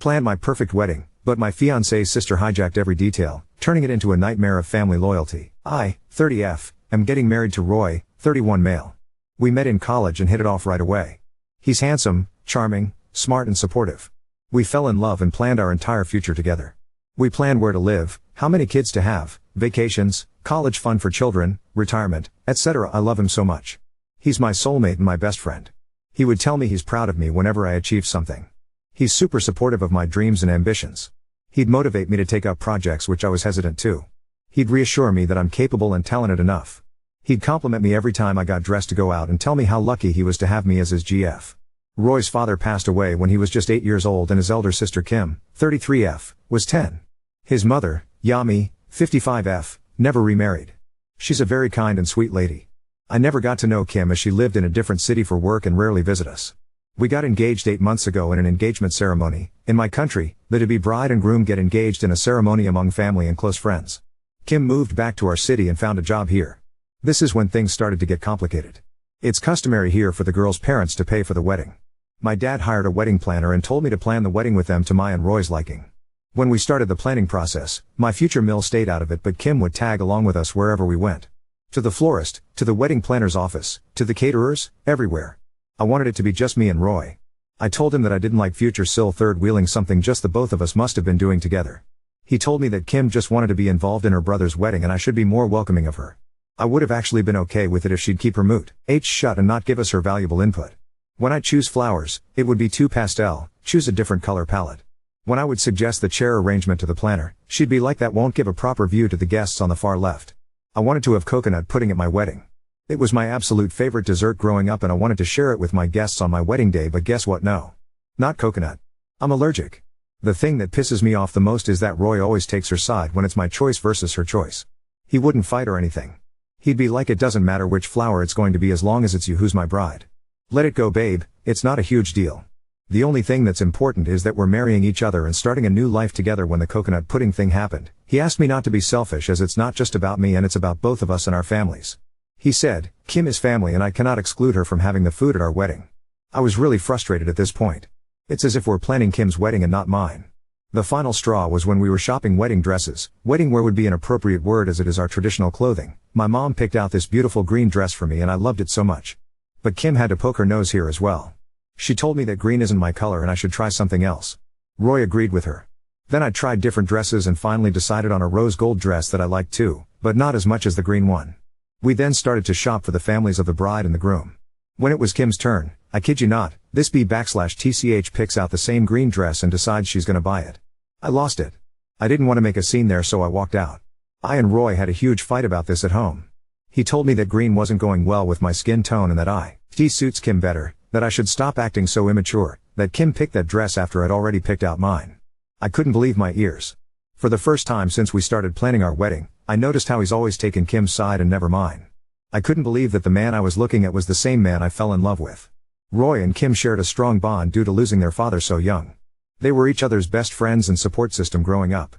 Planned my perfect wedding, but my fiancé's sister hijacked every detail, turning it into a nightmare of family loyalty. I, 30F, am getting married to Roy, 31 male. We met in college and hit it off right away. He's handsome, charming, smart and supportive. We fell in love and planned our entire future together. We planned where to live, how many kids to have, vacations, college fund for children, retirement, etc. I love him so much. He's my soulmate and my best friend. He would tell me he's proud of me whenever I achieve something. He's super supportive of my dreams and ambitions. He'd motivate me to take up projects which I was hesitant to. He'd reassure me that I'm capable and talented enough. He'd compliment me every time I got dressed to go out and tell me how lucky he was to have me as his GF. Roy's father passed away when he was just 8 years old and his elder sister Kim, 33F, was 10. His mother, Yami, 55F, never remarried. She's a very kind and sweet lady. I never got to know Kim as she lived in a different city for work and rarely visit us. We got engaged 8 months ago in an engagement ceremony. In my country, the to-be bride and groom get engaged in a ceremony among family and close friends. Kim moved back to our city and found a job here. This is when things started to get complicated. It's customary here for the girl's parents to pay for the wedding. My dad hired a wedding planner and told me to plan the wedding with them to my and Roy's liking. When we started the planning process, my future mill stayed out of it, but Kim would tag along with us wherever we went. To the florist, to the wedding planner's office, to the caterers, everywhere. I wanted it to be just me and Roy. I told him that I didn't like future Sil third-wheeling something just the both of us must have been doing together. He told me that Kim just wanted to be involved in her brother's wedding and I should be more welcoming of her. I would have actually been okay with it if she'd keep her mouth shut and not give us her valuable input. When I choose flowers, it would be too pastel, choose a different color palette. When I would suggest the chair arrangement to the planner, she'd be like, that won't give a proper view to the guests on the far left. I wanted to have coconut pudding at my wedding. It was my absolute favorite dessert growing up and I wanted to share it with my guests on my wedding day, but guess what? No. Not coconut. I'm allergic. The thing that pisses me off the most is that Roy always takes her side when it's my choice versus her choice. He wouldn't fight or anything. He'd be like, it doesn't matter which flower it's going to be as long as it's you who's my bride. Let it go, babe, it's not a huge deal. The only thing that's important is that we're marrying each other and starting a new life together. When the coconut pudding thing happened, he asked me not to be selfish as it's not just about me and it's about both of us and our families. He said, Kim is family and I cannot exclude her from having the food at our wedding. I was really frustrated at this point. It's as if we're planning Kim's wedding and not mine. The final straw was when we were shopping wedding dresses. Wedding wear would be an appropriate word as it is our traditional clothing. My mom picked out this beautiful green dress for me and I loved it so much. But Kim had to poke her nose here as well. She told me that green isn't my color and I should try something else. Roy agreed with her. Then I tried different dresses and finally decided on a rose gold dress that I liked too, but not as much as the green one. We then started to shop for the families of the bride and the groom. When it was Kim's turn, I kid you not, this B/TCH picks out the same green dress and decides she's gonna buy it. I lost it. I didn't want to make a scene there, so I walked out. I and Roy had a huge fight about this at home. He told me that green wasn't going well with my skin tone and that suits Kim better, that I should stop acting so immature, that Kim picked that dress after I'd already picked out mine. I couldn't believe my ears. For the first time since we started planning our wedding, I noticed how he's always taken Kim's side and never mine. I couldn't believe that the man I was looking at was the same man I fell in love with. Roy and Kim shared a strong bond due to losing their father so young. They were each other's best friends and support system growing up.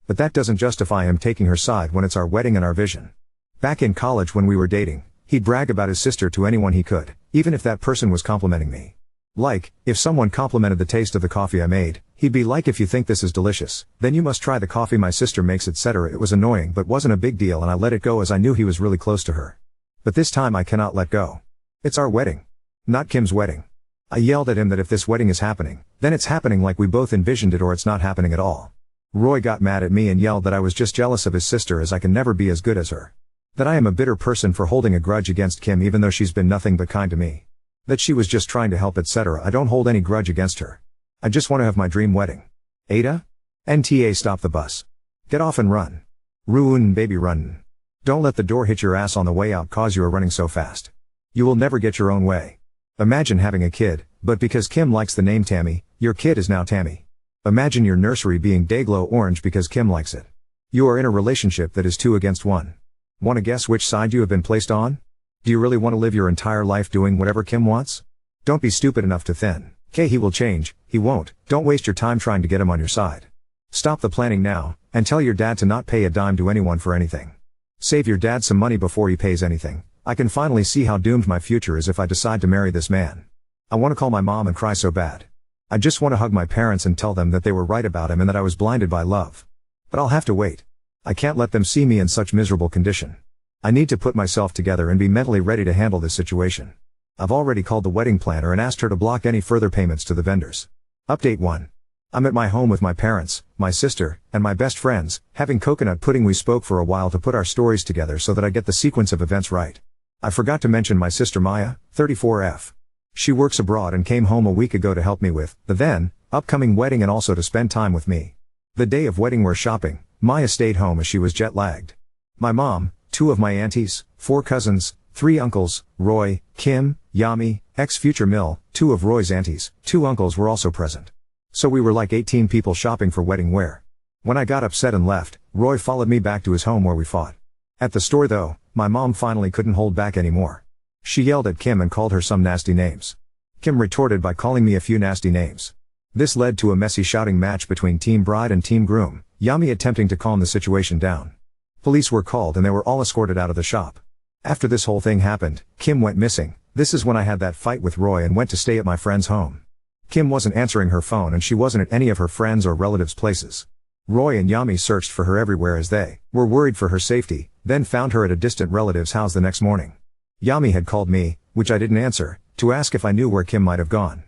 But that doesn't justify him taking her side when it's our wedding and our vision. Back in college when we were dating, he'd brag about his sister to anyone he could, even if that person was complimenting me. Like, if someone complimented the taste of the coffee I made, he'd be like, if you think this is delicious, then you must try the coffee my sister makes, etc. It was annoying but wasn't a big deal and I let it go as I knew he was really close to her. But this time I cannot let go. It's our wedding. Not Kim's wedding. I yelled at him that if this wedding is happening, then it's happening like we both envisioned it or it's not happening at all. Roy got mad at me and yelled that I was just jealous of his sister as I can never be as good as her. That I am a bitter person for holding a grudge against Kim even though she's been nothing but kind to me. That she was just trying to help, etc. I don't hold any grudge against her. I just want to have my dream wedding. Ada? NTA, stop the bus. Get off and run. Ruin baby run. Don't let the door hit your ass on the way out cause you are running so fast. You will never get your own way. Imagine having a kid, but because Kim likes the name Tammy, your kid is now Tammy. Imagine your nursery being Dayglow Orange because Kim likes it. You are in a relationship that is 2 against 1. Want to guess which side you have been placed on? Do you really want to live your entire life doing whatever Kim wants? Don't be stupid enough to think, okay, he will change, he won't. Don't waste your time trying to get him on your side. Stop the planning now, and tell your dad to not pay a dime to anyone for anything. Save your dad some money before he pays anything. I can finally see how doomed my future is if I decide to marry this man. I want to call my mom and cry so bad. I just want to hug my parents and tell them that they were right about him and that I was blinded by love. But I'll have to wait. I can't let them see me in such miserable condition. I need to put myself together and be mentally ready to handle this situation. I've already called the wedding planner and asked her to block any further payments to the vendors. Update 1. I'm at my home with my parents, my sister, and my best friends, having coconut pudding. We spoke for a while to put our stories together so that I get the sequence of events right. I forgot to mention my sister Maya, 34F. She works abroad and came home a week ago to help me with the then upcoming wedding and also to spend time with me. The day of wedding we're shopping. Maya stayed home as she was jet-lagged. My mom, 2 of my aunties, 4 cousins, 3 uncles, Roy, Kim, Yami, ex-future Mill, 2 of Roy's aunties, 2 uncles were also present. So we were like 18 people shopping for wedding wear. When I got upset and left, Roy followed me back to his home where we fought. At the store though, my mom finally couldn't hold back anymore. She yelled at Kim and called her some nasty names. Kim retorted by calling me a few nasty names. This led to a messy shouting match between Team Bride and Team Groom, Yami attempting to calm the situation down. Police were called and they were all escorted out of the shop. After this whole thing happened, Kim went missing. This is when I had that fight with Roy and went to stay at my friend's home. Kim wasn't answering her phone and she wasn't at any of her friends' or relatives' places. Roy and Yami searched for her everywhere as they were worried for her safety, then found her at a distant relative's house the next morning. Yami had called me, which I didn't answer, to ask if I knew where Kim might have gone.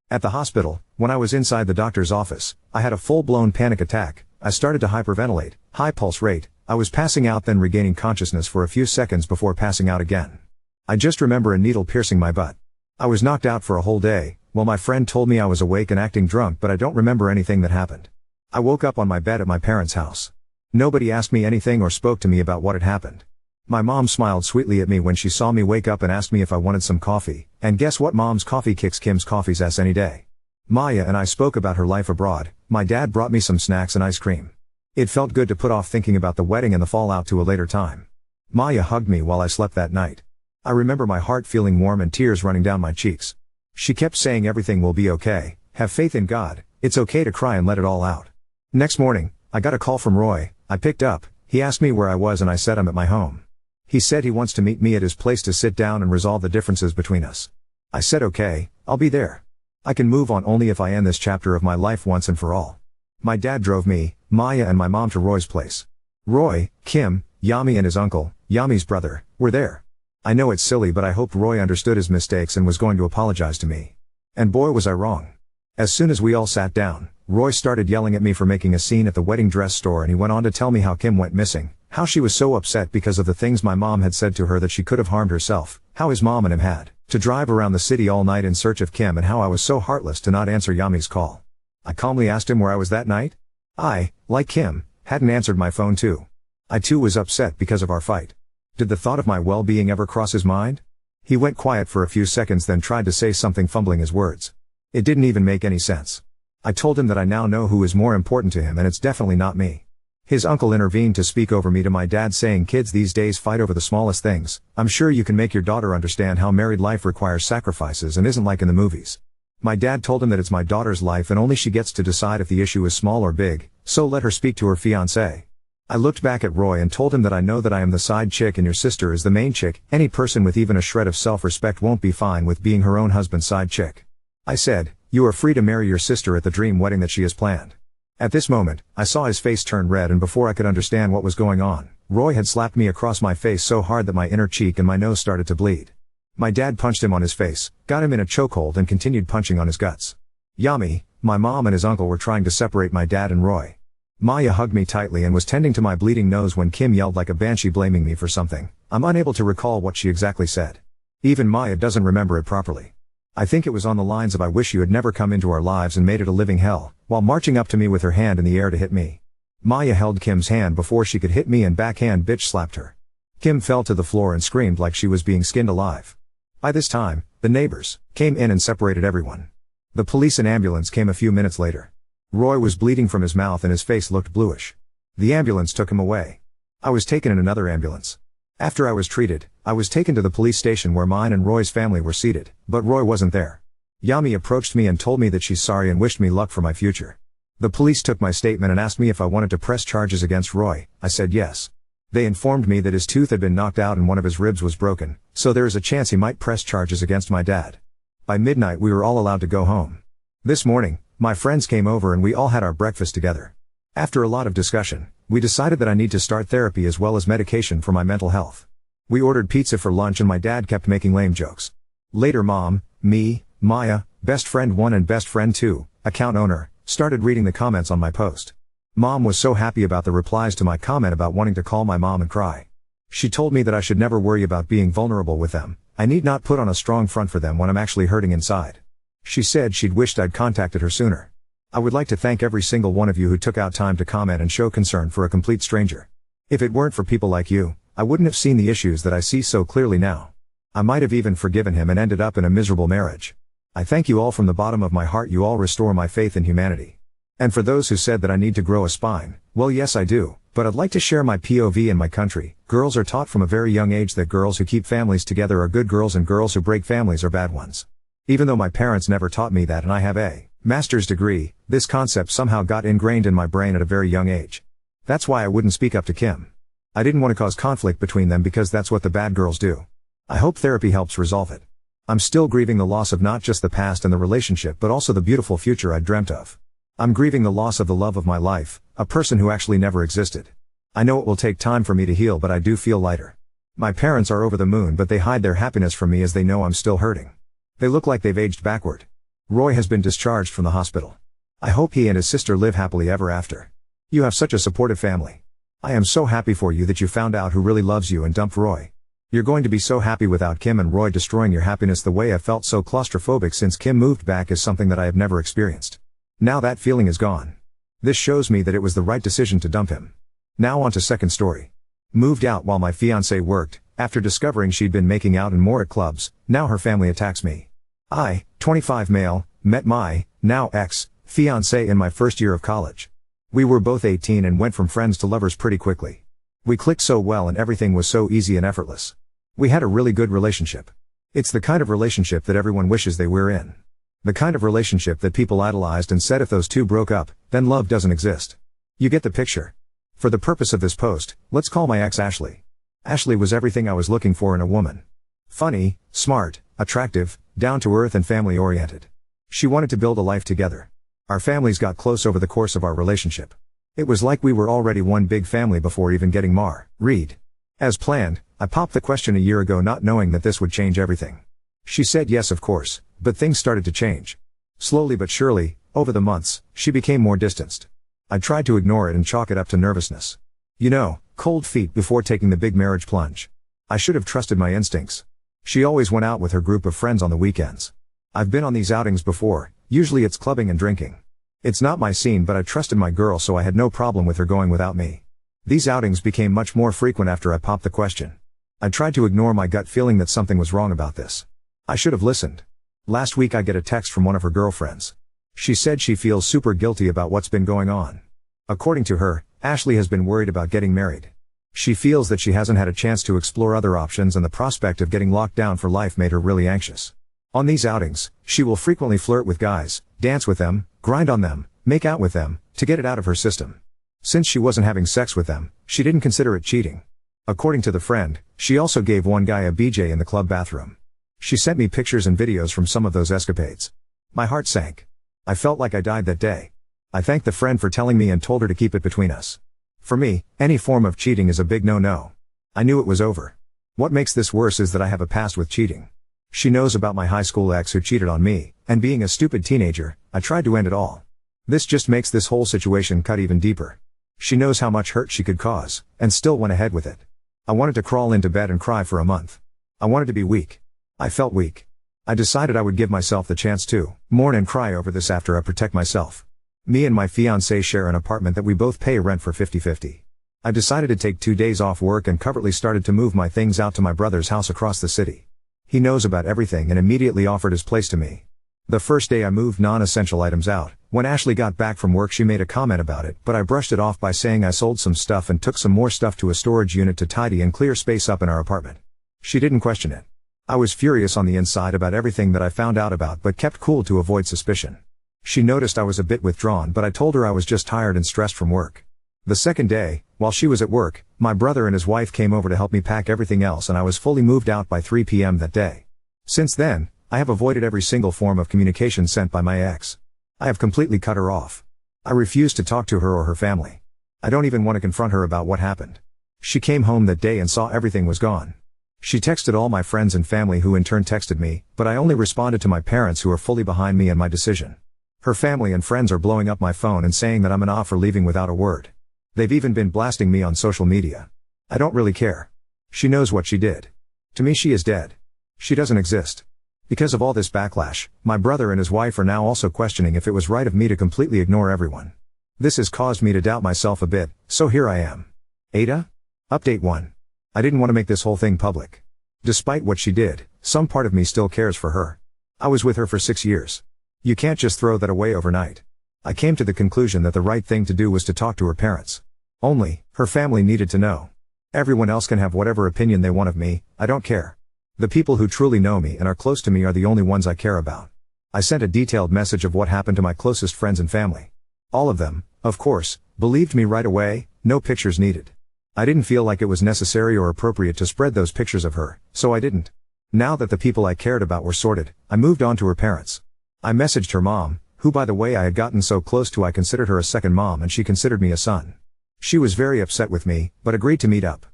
At the hospital, when I was inside the doctor's office, I had a full-blown panic attack. I started to hyperventilate, high pulse rate. I was passing out then regaining consciousness for a few seconds before passing out again. I just remember a needle piercing my butt. I was knocked out for a whole day, while my friend told me I was awake and acting drunk, but I don't remember anything that happened. I woke up on my bed at my parents' house. Nobody asked me anything or spoke to me about what had happened. My mom smiled sweetly at me when she saw me wake up and asked me if I wanted some coffee, and guess what? Mom's coffee kicks Kim's coffee's ass any day. Maya and I spoke about her life abroad. My dad brought me some snacks and ice cream. It felt good to put off thinking about the wedding and the fallout to a later time. Maya hugged me while I slept that night. I remember my heart feeling warm and tears running down my cheeks. She kept saying everything will be okay, have faith in God, it's okay to cry and let it all out. Next morning, I got a call from Roy. I picked up. He asked me where I was and I said I'm at my home. He said he wants to meet me at his place to sit down and resolve the differences between us. I said okay, I'll be there. I can move on only if I end this chapter of my life once and for all. My dad drove me, Maya and my mom to Roy's place. Roy, Kim, Yami and his uncle, Yami's brother, were there. I know it's silly but I hoped Roy understood his mistakes and was going to apologize to me. And boy was I wrong. As soon as we all sat down, Roy started yelling at me for making a scene at the wedding dress store and he went on to tell me how Kim went missing, how she was so upset because of the things my mom had said to her that she could have harmed herself, how his mom and him had to drive around the city all night in search of Kim and how I was so heartless to not answer Yami's call. I calmly asked him where I was that night. I, like Kim, hadn't answered my phone too. I too was upset because of our fight. Did the thought of my well-being ever cross his mind? He went quiet for a few seconds then tried to say something fumbling his words. It didn't even make any sense. I told him that I now know who is more important to him and it's definitely not me. His uncle intervened to speak over me to my dad saying kids these days fight over the smallest things. I'm sure you can make your daughter understand how married life requires sacrifices and isn't like in the movies. My dad told him that it's my daughter's life and only she gets to decide if the issue is small or big, so let her speak to her fiancé. I looked back at Roy and told him that I know that I am the side chick and your sister is the main chick. Any person with even a shred of self-respect won't be fine with being her own husband's side chick. I said, you are free to marry your sister at the dream wedding that she has planned. At this moment, I saw his face turn red and before I could understand what was going on, Roy had slapped me across my face so hard that my inner cheek and my nose started to bleed. My dad punched him on his face, got him in a chokehold and continued punching on his guts. Yami, my mom and his uncle were trying to separate my dad and Roy. Maya hugged me tightly and was tending to my bleeding nose when Kim yelled like a banshee blaming me for something. I'm unable to recall what she exactly said. Even Maya doesn't remember it properly. I think it was on the lines of I wish you had never come into our lives and made it a living hell, while marching up to me with her hand in the air to hit me. Maya held Kim's hand before she could hit me and backhand bitch slapped her. Kim fell to the floor and screamed like she was being skinned alive. By this time, the neighbors came in and separated everyone. The police and ambulance came a few minutes later. Roy was bleeding from his mouth and his face looked bluish. The ambulance took him away. I was taken in another ambulance. After I was treated, I was taken to the police station where mine and Roy's family were seated, but Roy wasn't there. Yami approached me and told me that she's sorry and wished me luck for my future. The police took my statement and asked me if I wanted to press charges against Roy. I said yes. They informed me that his tooth had been knocked out and one of his ribs was broken, so there is a chance he might press charges against my dad. By midnight we were all allowed to go home. This morning, my friends came over and we all had our breakfast together. After a lot of discussion, we decided that I need to start therapy as well as medication for my mental health. We ordered pizza for lunch and my dad kept making lame jokes. Later Mom, me, Maya, best friend 1 and best friend 2, account owner, started reading the comments on my post. Mom was so happy about the replies to my comment about wanting to call my mom and cry. She told me that I should never worry about being vulnerable with them. I need not put on a strong front for them when I'm actually hurting inside. She said she'd wished I'd contacted her sooner. I would like to thank every single one of you who took out time to comment and show concern for a complete stranger. If it weren't for people like you, I wouldn't have seen the issues that I see so clearly now. I might have even forgiven him and ended up in a miserable marriage. I thank you all from the bottom of my heart. You all restore my faith in humanity. And for those who said that I need to grow a spine, well yes I do, but I'd like to share my POV in my country. Girls are taught from a very young age that girls who keep families together are good girls and girls who break families are bad ones. Even though my parents never taught me that and I have a master's degree, this concept somehow got ingrained in my brain at a very young age. That's why I wouldn't speak up to Kim. I didn't want to cause conflict between them because that's what the bad girls do. I hope therapy helps resolve it. I'm still grieving the loss of not just the past and the relationship but also the beautiful future I'd dreamt of. I'm grieving the loss of the love of my life, a person who actually never existed. I know it will take time for me to heal but I do feel lighter. My parents are over the moon but they hide their happiness from me as they know I'm still hurting. They look like they've aged backward. Roy has been discharged from the hospital. I hope he and his sister live happily ever after. You have such a supportive family. I am so happy for you that you found out who really loves you and dumped Roy. You're going to be so happy without Kim and Roy destroying your happiness. The way I felt so claustrophobic since Kim moved back is something that I have never experienced. Now that feeling is gone. This shows me that it was the right decision to dump him. Now on to second story. Moved out while my fiancé worked. After discovering she'd been making out and more at clubs, now her family attacks me. I, 25 male, met my, now ex, fiancé in my first year of college. We were both 18 and went from friends to lovers pretty quickly. We clicked so well and everything was so easy and effortless. We had a really good relationship. It's the kind of relationship that everyone wishes they were in. The kind of relationship that people idolized and said if those two broke up, then love doesn't exist. You get the picture. For the purpose of this post, let's call my ex Ashley. Ashley was everything I was looking for in a woman. Funny, smart, attractive, down to earth and family oriented. She wanted to build a life together. Our families got close over the course of our relationship. It was like we were already one big family before even getting married. As planned, I popped the question a year ago not knowing that this would change everything. She said yes of course, but things started to change. Slowly but surely, over the months, she became more distanced. I tried to ignore it and chalk it up to nervousness. You know, cold feet before taking the big marriage plunge. I should have trusted my instincts. She always went out with her group of friends on the weekends. I've been on these outings before, usually it's clubbing and drinking. It's not my scene but I trusted my girl so I had no problem with her going without me. These outings became much more frequent after I popped the question. I tried to ignore my gut feeling that something was wrong about this. I should have listened. Last week I get a text from one of her girlfriends. She said she feels super guilty about what's been going on. According to her, Ashley has been worried about getting married. She feels that she hasn't had a chance to explore other options and the prospect of getting locked down for life made her really anxious. On these outings, she will frequently flirt with guys, dance with them, grind on them, make out with them, to get it out of her system. Since she wasn't having sex with them, she didn't consider it cheating. According to the friend, she also gave one guy a BJ in the club bathroom. She sent me pictures and videos from some of those escapades. My heart sank. I felt like I died that day. I thanked the friend for telling me and told her to keep it between us. For me, any form of cheating is a big no-no. I knew it was over. What makes this worse is that I have a past with cheating. She knows about my high school ex who cheated on me, and being a stupid teenager, I tried to end it all. This just makes this whole situation cut even deeper. She knows how much hurt she could cause, and still went ahead with it. I wanted to crawl into bed and cry for a month. I wanted to be weak. I felt weak. I decided I would give myself the chance to mourn and cry over this after I protect myself. Me and my fiancé share an apartment that we both pay rent for 50-50. I decided to take 2 days off work and covertly started to move my things out to my brother's house across the city. He knows about everything and immediately offered his place to me. The first day I moved non-essential items out. When Ashley got back from work she made a comment about it, but I brushed it off by saying I sold some stuff and took some more stuff to a storage unit to tidy and clear space up in our apartment. She didn't question it. I was furious on the inside about everything that I found out about but kept cool to avoid suspicion. She noticed I was a bit withdrawn but I told her I was just tired and stressed from work. The second day, while she was at work, my brother and his wife came over to help me pack everything else and I was fully moved out by 3 p.m. that day. Since then, I have avoided every single form of communication sent by my ex. I have completely cut her off. I refuse to talk to her or her family. I don't even want to confront her about what happened. She came home that day and saw everything was gone. She texted all my friends and family who in turn texted me, but I only responded to my parents who are fully behind me and my decision. Her family and friends are blowing up my phone and saying that I'm an off for leaving without a word. They've even been blasting me on social media. I don't really care. She knows what she did. To me she is dead. She doesn't exist. Because of all this backlash, my brother and his wife are now also questioning if it was right of me to completely ignore everyone. This has caused me to doubt myself a bit, so here I am. Ada? Update 1. I didn't want to make this whole thing public. Despite what she did, some part of me still cares for her. I was with her for 6 years. You can't just throw that away overnight. I came to the conclusion that the right thing to do was to talk to her parents. Only, her family needed to know. Everyone else can have whatever opinion they want of me, I don't care. The people who truly know me and are close to me are the only ones I care about. I sent a detailed message of what happened to my closest friends and family. All of them, of course, believed me right away, no pictures needed. I didn't feel like it was necessary or appropriate to spread those pictures of her, so I didn't. Now that the people I cared about were sorted, I moved on to her parents. I messaged her mom, who by the way I had gotten so close to I considered her a second mom and she considered me a son. She was very upset with me, but agreed to meet up.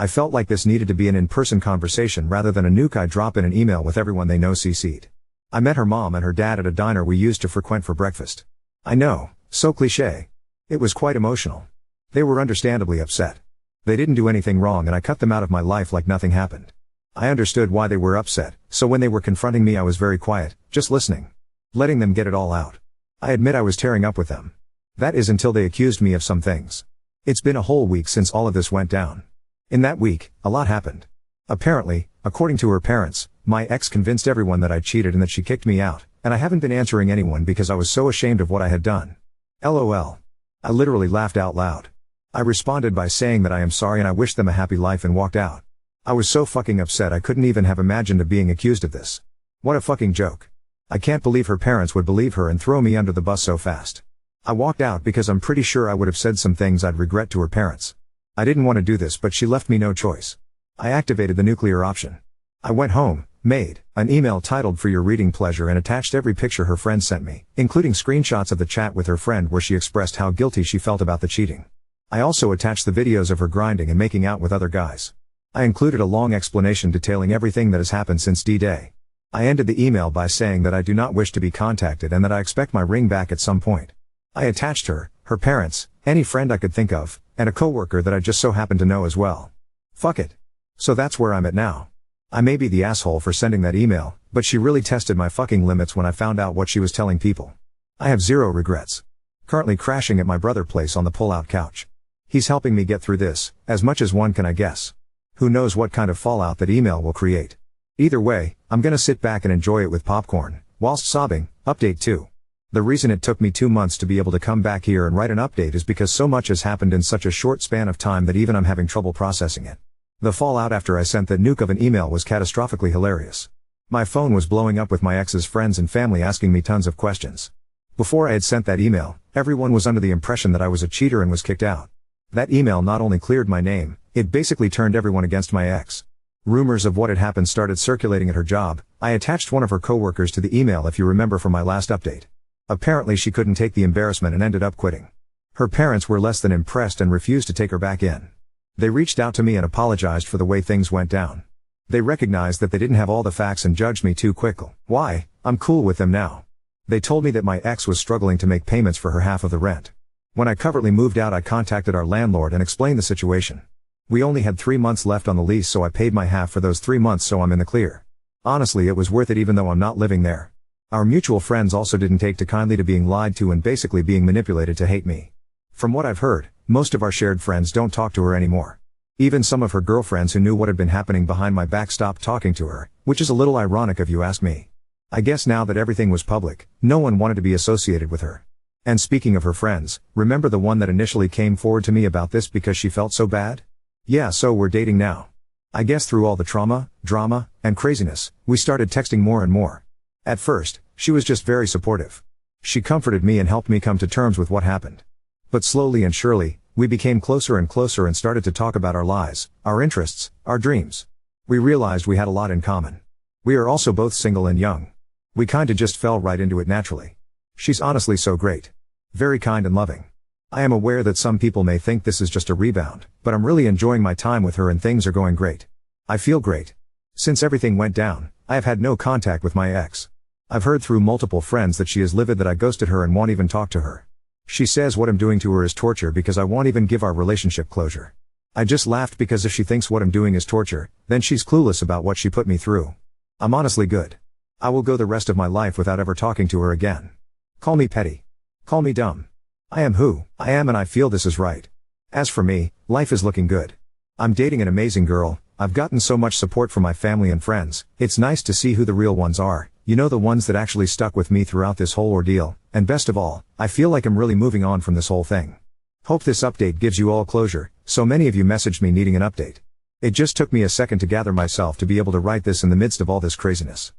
I felt like this needed to be an in-person conversation rather than a nuke I drop in an email with everyone they know CC'd. I met her mom and her dad at a diner we used to frequent for breakfast. I know, so cliché. It was quite emotional. They were understandably upset. They didn't do anything wrong and I cut them out of my life like nothing happened. I understood why they were upset, so when they were confronting me I was very quiet, just listening. Letting them get it all out. I admit I was tearing up with them. That is until they accused me of some things. It's been a whole week since all of this went down. In that week, a lot happened. Apparently, according to her parents, my ex convinced everyone that I cheated and that she kicked me out, and I haven't been answering anyone because I was so ashamed of what I had done. LOL. I literally laughed out loud. I responded by saying that I am sorry and I wished them a happy life and walked out. I was so fucking upset I couldn't even have imagined of being accused of this. What a fucking joke. I can't believe her parents would believe her and throw me under the bus so fast. I walked out because I'm pretty sure I would have said some things I'd regret to her parents. I didn't want to do this but she left me no choice. I activated the nuclear option. I went home, made an email titled For Your Reading Pleasure and attached every picture her friend sent me, including screenshots of the chat with her friend where she expressed how guilty she felt about the cheating. I also attached the videos of her grinding and making out with other guys. I included a long explanation detailing everything that has happened since D-Day. I ended the email by saying that I do not wish to be contacted and that I expect my ring back at some point. I attached her parents, any friend I could think of, and a coworker that I just so happened to know as well. Fuck it. So that's where I'm at now. I may be the asshole for sending that email, but she really tested my fucking limits when I found out what she was telling people. I have zero regrets. Currently crashing at my brother's place on the pull-out couch. He's helping me get through this, as much as one can I guess. Who knows what kind of fallout that email will create. Either way, I'm gonna sit back and enjoy it with popcorn, whilst sobbing. Update 2. The reason it took me 2 months to be able to come back here and write an update is because so much has happened in such a short span of time that even I'm having trouble processing it. The fallout after I sent that nuke of an email was catastrophically hilarious. My phone was blowing up with my ex's friends and family asking me tons of questions. Before I had sent that email, everyone was under the impression that I was a cheater and was kicked out. That email not only cleared my name, it basically turned everyone against my ex. Rumors of what had happened started circulating at her job. I attached one of her coworkers to the email if you remember from my last update. Apparently she couldn't take the embarrassment and ended up quitting. Her parents were less than impressed and refused to take her back in. They reached out to me and apologized for the way things went down. They recognized that they didn't have all the facts and judged me too quickly. Why? I'm cool with them now. They told me that my ex was struggling to make payments for her half of the rent. When I covertly moved out I contacted our landlord and explained the situation. We only had 3 months left on the lease so I paid my half for those 3 months so I'm in the clear. Honestly it was worth it even though I'm not living there. Our mutual friends also didn't take too kindly to being lied to and basically being manipulated to hate me. From what I've heard, most of our shared friends don't talk to her anymore. Even some of her girlfriends who knew what had been happening behind my back stopped talking to her, which is a little ironic if you ask me. I guess now that everything was public, no one wanted to be associated with her. And speaking of her friends, remember the one that initially came forward to me about this because she felt so bad? Yeah, so we're dating now. I guess through all the trauma, drama, and craziness, we started texting more and more. At first, she was just very supportive. She comforted me and helped me come to terms with what happened. But slowly and surely, we became closer and closer and started to talk about our lives, our interests, our dreams. We realized we had a lot in common. We are also both single and young. We kinda just fell right into it naturally. She's honestly so great. Very kind and loving. I am aware that some people may think this is just a rebound, but I'm really enjoying my time with her and things are going great. I feel great. Since everything went down, I have had no contact with my ex. I've heard through multiple friends that she is livid that I ghosted her and won't even talk to her. She says what I'm doing to her is torture because I won't even give our relationship closure. I just laughed because if she thinks what I'm doing is torture, then she's clueless about what she put me through. I'm honestly good. I will go the rest of my life without ever talking to her again. Call me petty. Call me dumb. I am who I am and I feel this is right. As for me, life is looking good. I'm dating an amazing girl. I've gotten so much support from my family and friends. It's nice to see who the real ones are, you know, the ones that actually stuck with me throughout this whole ordeal, and best of all, I feel like I'm really moving on from this whole thing. Hope this update gives you all closure. So many of you messaged me needing an update. It just took me a second to gather myself to be able to write this in the midst of all this craziness.